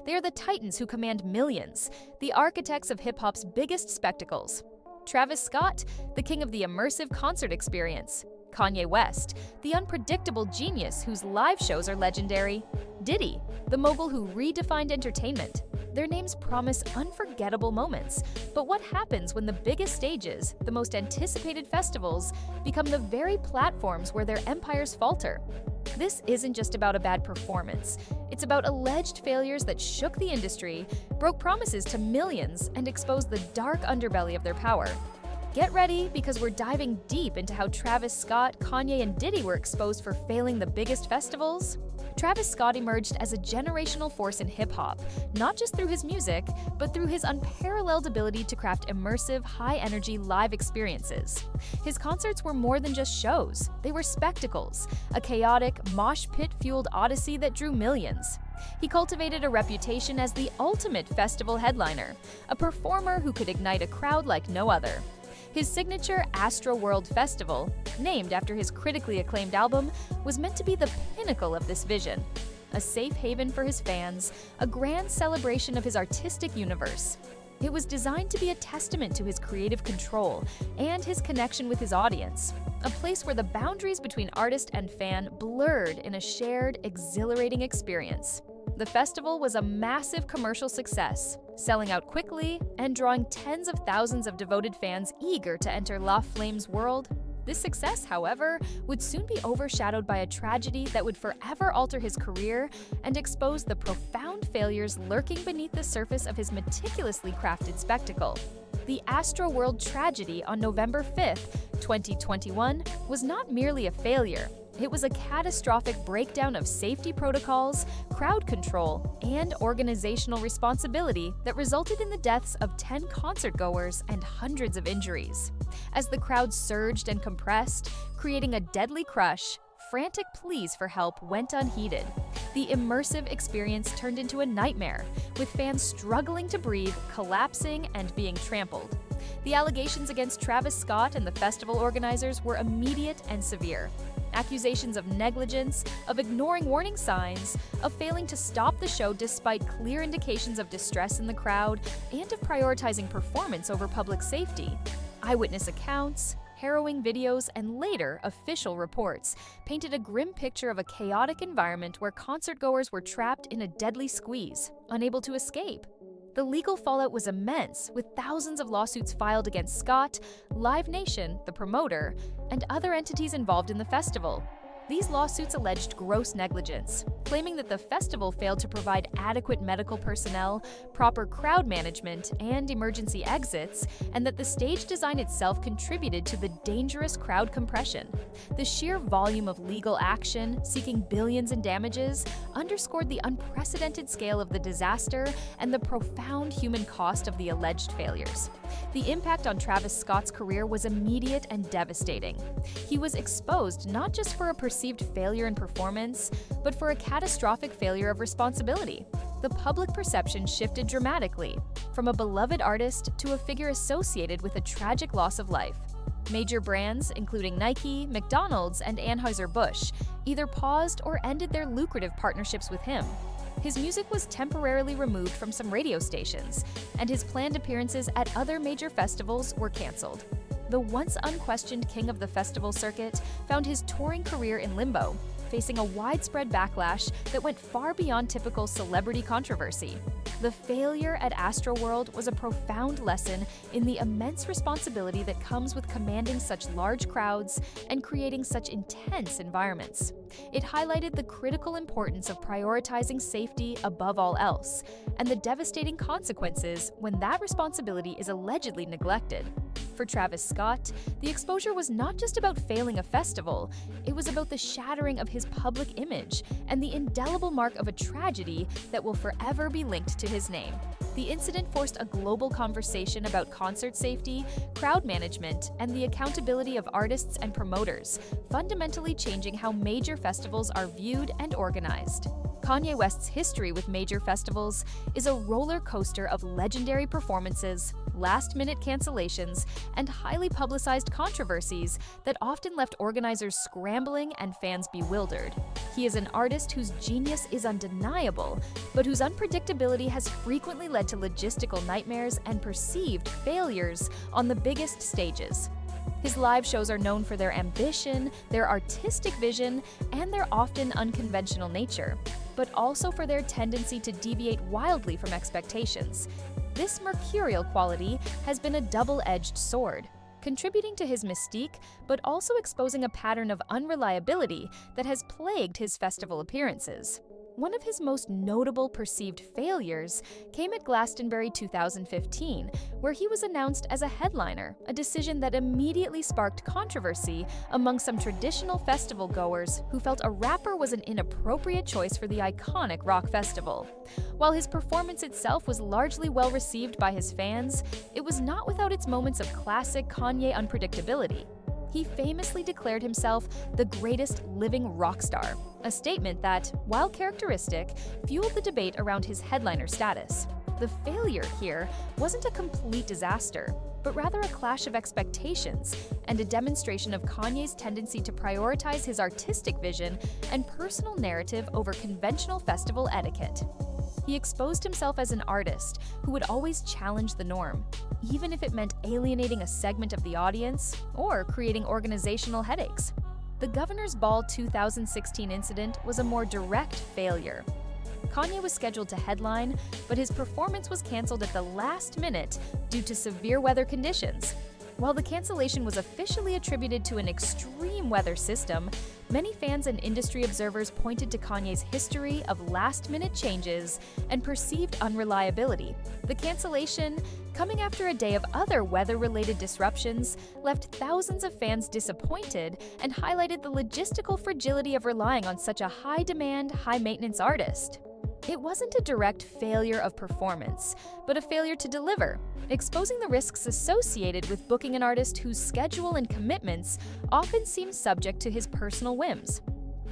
They are the titans who command millions, the architects of hip-hop's biggest spectacles. Travis Scott, the king of the immersive concert experience. Kanye West, the unpredictable genius whose live shows are legendary. Diddy, the mogul who redefined entertainment. Their names promise unforgettable moments, but what happens when the biggest stages, the most anticipated festivals, become the very platforms where their empires falter? This isn't just about a bad performance. It's about alleged failures that shook the industry, broke promises to millions, and exposed the dark underbelly of their power. Get ready, because we're diving deep into how Travis Scott, Kanye, and Diddy were exposed for failing the biggest festivals. Travis Scott emerged as a generational force in hip-hop, not just through his music, but through his unparalleled ability to craft immersive, high-energy live experiences. His concerts were more than just shows. They were spectacles, a chaotic, mosh pit-fueled odyssey that drew millions. He cultivated a reputation as the ultimate festival headliner, a performer who could ignite a crowd like no other. His signature Astroworld festival, named after his critically acclaimed album, was meant to be the pinnacle of this vision. A safe haven for his fans, a grand celebration of his artistic universe. It was designed to be a testament to his creative control and his connection with his audience, a place where the boundaries between artist and fan blurred in a shared, exhilarating experience. The festival was a massive commercial success, selling out quickly and drawing tens of thousands of devoted fans eager to enter La Flame's world. This success, however, would soon be overshadowed by a tragedy that would forever alter his career and expose the profound failures lurking beneath the surface of his meticulously crafted spectacle. The Astroworld tragedy on November 5, 2021, was not merely a failure. It was a catastrophic breakdown of safety protocols, crowd control, and organizational responsibility that resulted in the deaths of 10 concertgoers and hundreds of injuries. As the crowd surged and compressed, creating a deadly crush, frantic pleas for help went unheeded. The immersive experience turned into a nightmare, with fans struggling to breathe, collapsing, and being trampled. The allegations against Travis Scott and the festival organizers were immediate and severe. Accusations of negligence, of ignoring warning signs, of failing to stop the show despite clear indications of distress in the crowd, and of prioritizing performance over public safety. Eyewitness accounts, harrowing videos, and later official reports painted a grim picture of a chaotic environment where concertgoers were trapped in a deadly squeeze, unable to escape. The legal fallout was immense, with thousands of lawsuits filed against Scott, Live Nation, the promoter, and other entities involved in the festival. These lawsuits alleged gross negligence, claiming that the festival failed to provide adequate medical personnel, proper crowd management, and emergency exits, and that the stage design itself contributed to the dangerous crowd compression. The sheer volume of legal action, seeking billions in damages, underscored the unprecedented scale of the disaster and the profound human cost of the alleged failures. The impact on Travis Scott's career was immediate and devastating. He was exposed not just for a perceived failure in performance, but for a catastrophic failure of responsibility. The public perception shifted dramatically, from a beloved artist to a figure associated with a tragic loss of life. Major brands, including Nike, McDonald's, and Anheuser-Busch, either paused or ended their lucrative partnerships with him. His music was temporarily removed from some radio stations, and his planned appearances at other major festivals were canceled. The once unquestioned king of the festival circuit found his touring career in limbo, facing a widespread backlash that went far beyond typical celebrity controversy. The failure at Astroworld was a profound lesson in the immense responsibility that comes with commanding such large crowds and creating such intense environments. It highlighted the critical importance of prioritizing safety above all else, and the devastating consequences when that responsibility is allegedly neglected. For Travis Scott, the exposure was not just about failing a festival, it was about the shattering of his public image and the indelible mark of a tragedy that will forever be linked to his name. The incident forced a global conversation about concert safety, crowd management, and the accountability of artists and promoters, fundamentally changing how major major festivals are viewed and organized. Kanye West's history with major festivals is a roller coaster of legendary performances, last-minute cancellations, and highly publicized controversies that often left organizers scrambling and fans bewildered. He is an artist whose genius is undeniable, but whose unpredictability has frequently led to logistical nightmares and perceived failures on the biggest stages. His live shows are known for their ambition, their artistic vision, and their often unconventional nature, but also for their tendency to deviate wildly from expectations. This mercurial quality has been a double-edged sword, contributing to his mystique, but also exposing a pattern of unreliability that has plagued his festival appearances. One of his most notable perceived failures came at Glastonbury 2015, where he was announced as a headliner, a decision that immediately sparked controversy among some traditional festival goers who felt a rapper was an inappropriate choice for the iconic rock festival. While his performance itself was largely well received by his fans, it was not without its moments of classic Kanye unpredictability. He famously declared himself the greatest living rock star, a statement that, while characteristic, fueled the debate around his headliner status. The failure here wasn't a complete disaster, but rather a clash of expectations and a demonstration of Kanye's tendency to prioritize his artistic vision and personal narrative over conventional festival etiquette. He exposed himself as an artist who would always challenge the norm, even if it meant alienating a segment of the audience or creating organizational headaches. The Governor's Ball 2016 incident was a more direct failure. Kanye was scheduled to headline, but his performance was canceled at the last minute due to severe weather conditions. While the cancellation was officially attributed to an extreme weather system, many fans and industry observers pointed to Kanye's history of last-minute changes and perceived unreliability. The cancellation, coming after a day of other weather-related disruptions, left thousands of fans disappointed and highlighted the logistical fragility of relying on such a high-demand, high-maintenance artist. It wasn't a direct failure of performance, but a failure to deliver, exposing the risks associated with booking an artist whose schedule and commitments often seem subject to his personal whims.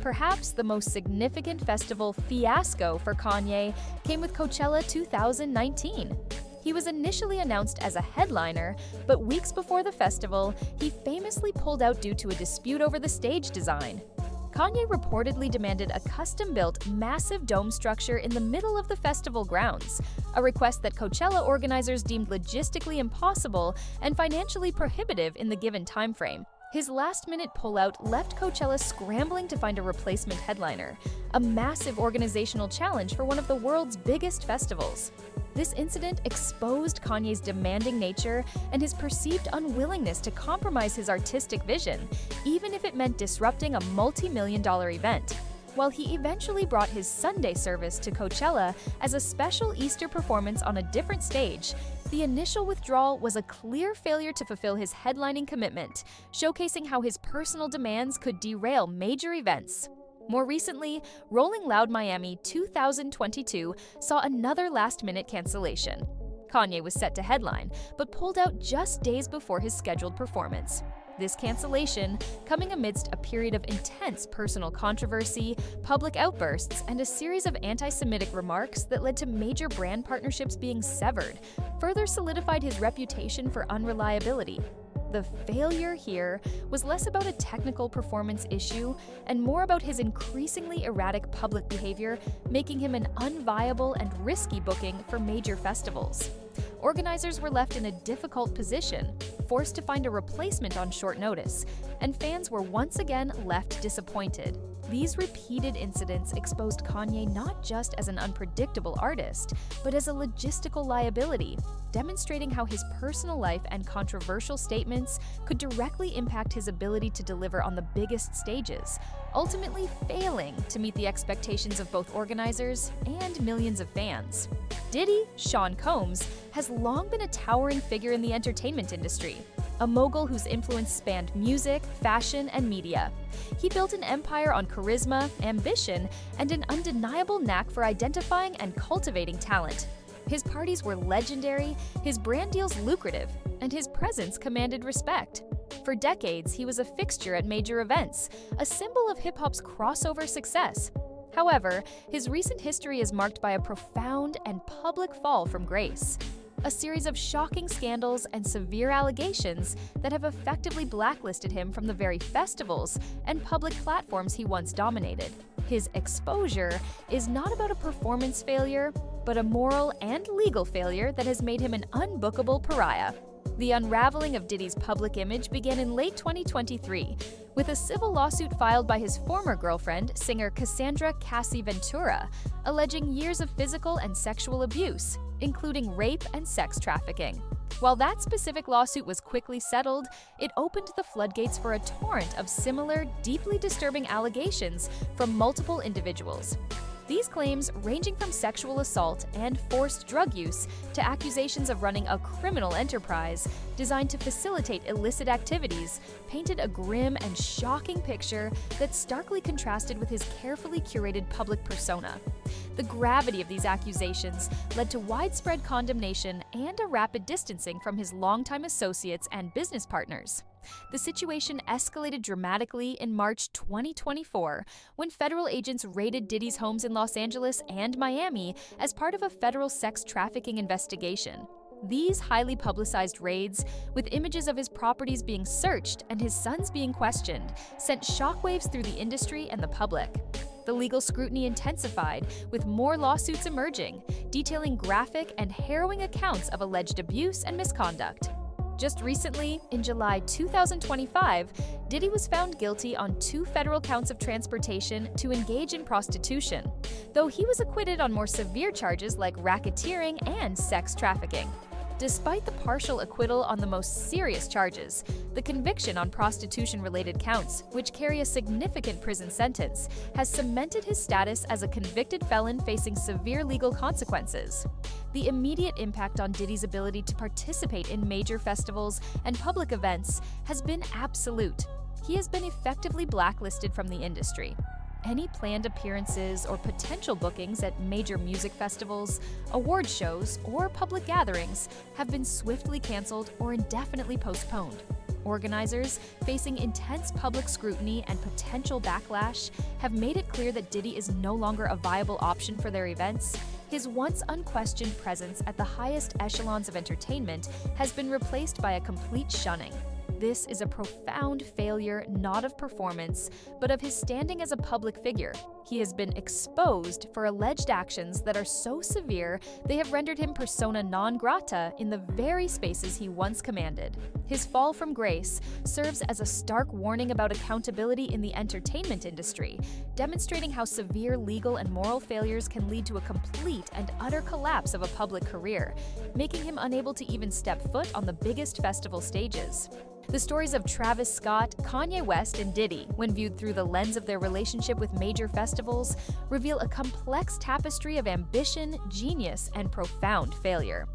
Perhaps the most significant festival fiasco for Kanye came with Coachella 2019. He was initially announced as a headliner, but weeks before the festival, he famously pulled out due to a dispute over the stage design. Kanye reportedly demanded a custom-built, massive dome structure in the middle of the festival grounds, a request that Coachella organizers deemed logistically impossible and financially prohibitive in the given timeframe. His last-minute pullout left Coachella scrambling to find a replacement headliner, a massive organizational challenge for one of the world's biggest festivals. This incident exposed Kanye's demanding nature and his perceived unwillingness to compromise his artistic vision, even if it meant disrupting a multi-million-dollar event. While he eventually brought his Sunday service to Coachella as a special Easter performance on a different stage, the initial withdrawal was a clear failure to fulfill his headlining commitment, showcasing how his personal demands could derail major events. More recently, Rolling Loud Miami 2022 saw another last-minute cancellation. Kanye was set to headline, but pulled out just days before his scheduled performance. This cancellation, coming amidst a period of intense personal controversy, public outbursts, and a series of anti-Semitic remarks that led to major brand partnerships being severed, further solidified his reputation for unreliability. The failure here was less about a technical performance issue and more about his increasingly erratic public behavior, making him an unviable and risky booking for major festivals. Organizers were left in a difficult position, forced to find a replacement on short notice, and fans were once again left disappointed. These repeated incidents exposed Kanye not just as an unpredictable artist, but as a logistical liability, demonstrating how his personal life and controversial statements could directly impact his ability to deliver on the biggest stages, ultimately failing to meet the expectations of both organizers and millions of fans. Diddy, Sean Combs, has long been a towering figure in the entertainment industry, a mogul whose influence spanned music, fashion, and media. He built an empire on charisma, ambition, and an undeniable knack for identifying and cultivating talent. His parties were legendary, his brand deals lucrative, and his presence commanded respect. For decades, he was a fixture at major events, a symbol of hip-hop's crossover success. However, his recent history is marked by a profound and public fall from grace. A series of shocking scandals and severe allegations that have effectively blacklisted him from the very festivals and public platforms he once dominated. His exposure is not about a performance failure, but a moral and legal failure that has made him an unbookable pariah. The unraveling of Diddy's public image began in late 2023, with a civil lawsuit filed by his former girlfriend, singer Cassandra Cassie Ventura, alleging years of physical and sexual abuse, including rape and sex trafficking. While that specific lawsuit was quickly settled, it opened the floodgates for a torrent of similar, deeply disturbing allegations from multiple individuals. These claims, ranging from sexual assault and forced drug use to accusations of running a criminal enterprise designed to facilitate illicit activities, painted a grim and shocking picture that starkly contrasted with his carefully curated public persona. The gravity of these accusations led to widespread condemnation and a rapid distancing from his longtime associates and business partners. The situation escalated dramatically in March 2024 when federal agents raided Diddy's homes in Los Angeles and Miami as part of a federal sex trafficking investigation. These highly publicized raids, with images of his properties being searched and his sons being questioned, sent shockwaves through the industry and the public. The legal scrutiny intensified, with more lawsuits emerging, detailing graphic and harrowing accounts of alleged abuse and misconduct. Just recently, in July 2025, Diddy was found guilty on 2 federal counts of transportation to engage in prostitution, though he was acquitted on more severe charges like racketeering and sex trafficking. Despite the partial acquittal on the most serious charges, the conviction on prostitution-related counts, which carry a significant prison sentence, has cemented his status as a convicted felon facing severe legal consequences. The immediate impact on Diddy's ability to participate in major festivals and public events has been absolute. He has been effectively blacklisted from the industry. Any planned appearances or potential bookings at major music festivals, award shows, or public gatherings have been swiftly canceled or indefinitely postponed. Organizers, facing intense public scrutiny and potential backlash, have made it clear that Diddy is no longer a viable option for their events. His once unquestioned presence at the highest echelons of entertainment has been replaced by a complete shunning. This is a profound failure not of performance, but of his standing as a public figure. He has been exposed for alleged actions that are so severe they have rendered him persona non grata in the very spaces he once commanded. His fall from grace serves as a stark warning about accountability in the entertainment industry, demonstrating how severe legal and moral failures can lead to a complete and utter collapse of a public career, making him unable to even step foot on the biggest festival stages. The stories of Travis Scott, Kanye West, and Diddy, when viewed through the lens of their relationship with major festivals, reveal a complex tapestry of ambition, genius, and profound failure.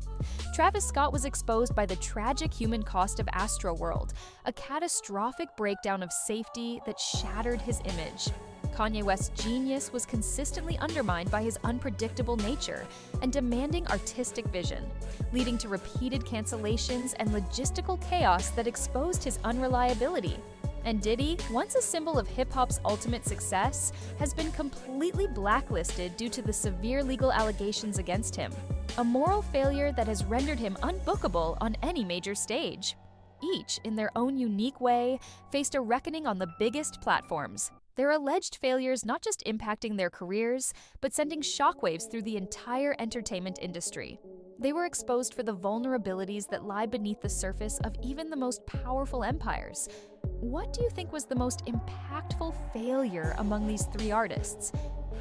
Travis Scott was exposed by the tragic human cost of Astroworld, a catastrophic breakdown of safety that shattered his image. Kanye West's genius was consistently undermined by his unpredictable nature and demanding artistic vision, leading to repeated cancellations and logistical chaos that exposed his unreliability. And Diddy, once a symbol of hip-hop's ultimate success, has been completely blacklisted due to the severe legal allegations against him, a moral failure that has rendered him unbookable on any major stage. Each, in their own unique way, faced a reckoning on the biggest platforms, their alleged failures not just impacting their careers, but sending shockwaves through the entire entertainment industry. They were exposed for the vulnerabilities that lie beneath the surface of even the most powerful empires. What do you think was the most impactful failure among these 3 artists?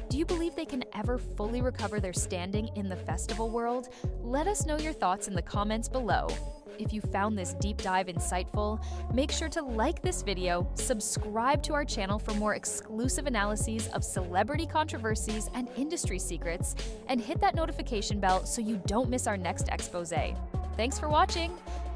Do you believe they can ever fully recover their standing in the festival world? Let us know your thoughts in the comments below. If you found this deep dive insightful, make sure to like this video, subscribe to our channel for more exclusive analyses of celebrity controversies and industry secrets, and hit that notification bell so you don't miss our next expose. Thanks for watching!